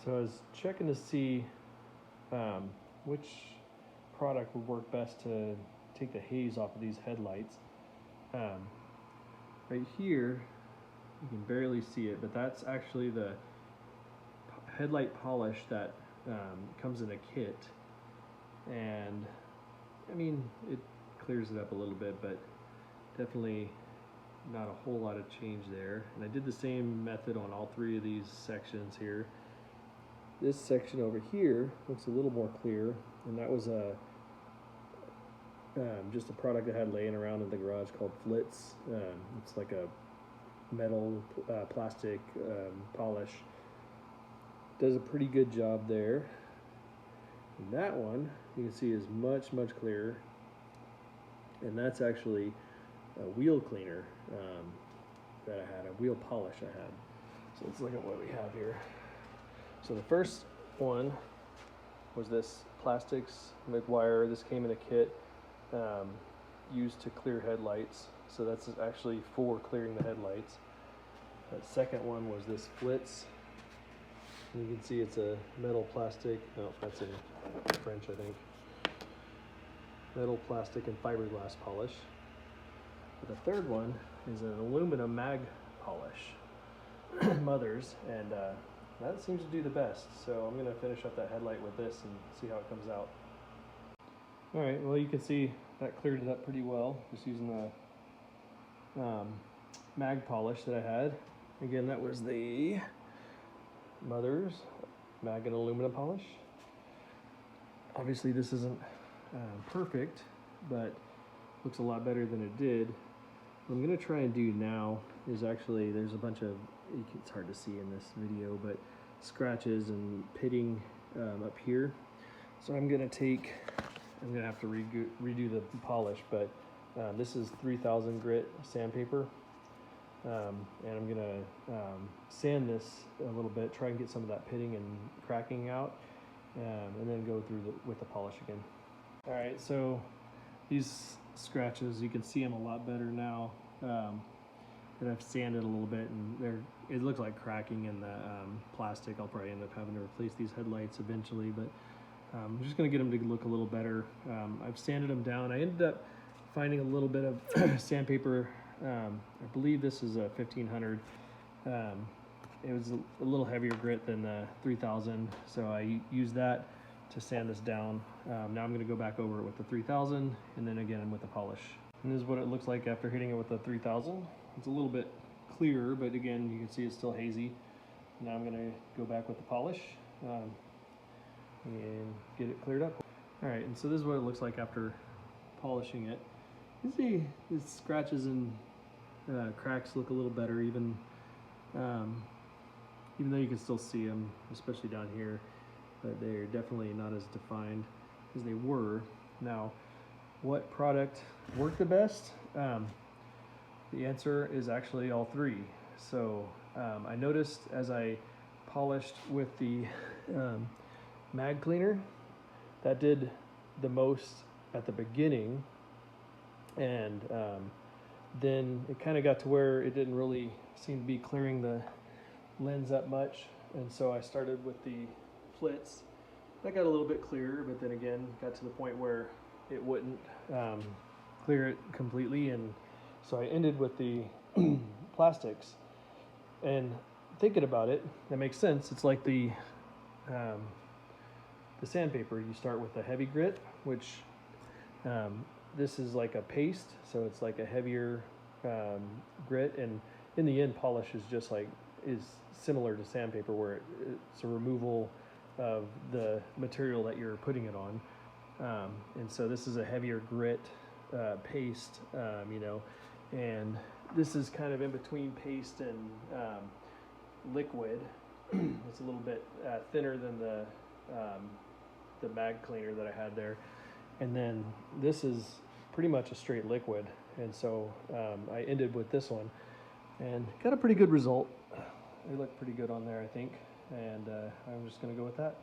So I was checking to see which product would work best to take the haze off of these headlights. Right here, you can barely see it, but that's actually the headlight polish that comes in a kit. And I mean, it clears it up a little bit, but definitely not a whole lot of change there. And I did the same method on all three of these sections here. This section over here looks a little more clear, and that was just a product I had laying around in the garage called Flitz. It's like a metal plastic polish. Does a pretty good job there. And that one you can see is much clearer, and that's actually a wheel cleaner that I had, a wheel polish I had. So let's look at what we have here. So the first one was this Plastics Meguiar. This came in a kit used to clear headlights. So that's actually for clearing the headlights. That second one was this Flitz. And you can see it's a metal plastic. No, that's in French, I think. Metal, plastic, and fiberglass polish. But the third one is an aluminum mag polish, Mother's, and that seems to do the best. So I'm gonna finish up that headlight with this and see how it comes out. All right, well, you can see that cleared it up pretty well, just using the mag polish that I had. Again, that was the Mother's mag and aluminum polish. Obviously this isn't perfect, but looks a lot better than it did. What I'm gonna try and do now is actually, there's a bunch of, it's hard to see in this video, but scratches and pitting up here. So I'm gonna have to redo the polish, but this is 3000 grit sandpaper. And I'm gonna sand this a little bit, try and get some of that pitting and cracking out, and then go through with the polish again. All right, so these scratches, you can see them a lot better now that I've sanded a little bit, and it looks like cracking in the plastic. I'll probably end up having to replace these headlights eventually, but I'm just gonna get them to look a little better. I've sanded them down. I ended up finding a little bit of sandpaper. I believe this is a 1500. It was a little heavier grit than the 3000, so I used that to sand this down. Now I'm going to go back over it with the 3000, and then again with the polish. And this is what it looks like after hitting it with the 3000. It's a little bit clearer, but again, you can see it's still hazy. Now I'm going to go back with the polish and get it cleared up. All right, and so this is what it looks like after polishing it. You can see the scratches and cracks look a little better, even though you can still see them, especially down here, but they're definitely not as defined as they were. Now, what product worked the best? The answer is actually all three. So I noticed as I polished with the mag cleaner, that did the most at the beginning, and then it kind of got to where it didn't really seem to be clearing the lens up much, and so I started with the Flitz. That got a little bit clearer, but then again got to the point where it wouldn't clear it completely, and so I ended with the plastics. And thinking about it, that makes sense. It's like the sandpaper. You start with a heavy grit, which this is like a paste, so it's like a heavier grit, and in the end, polish is similar to sandpaper, where it's a removal of the material that you're putting it on, and so this is a heavier grit paste, and this is kind of in between paste and liquid. It's a little bit thinner than the mag cleaner that I had there, and then this is pretty much a straight liquid, and so I ended with this one and got a pretty good result. They look pretty good on there, I think, and I'm just going to go with that.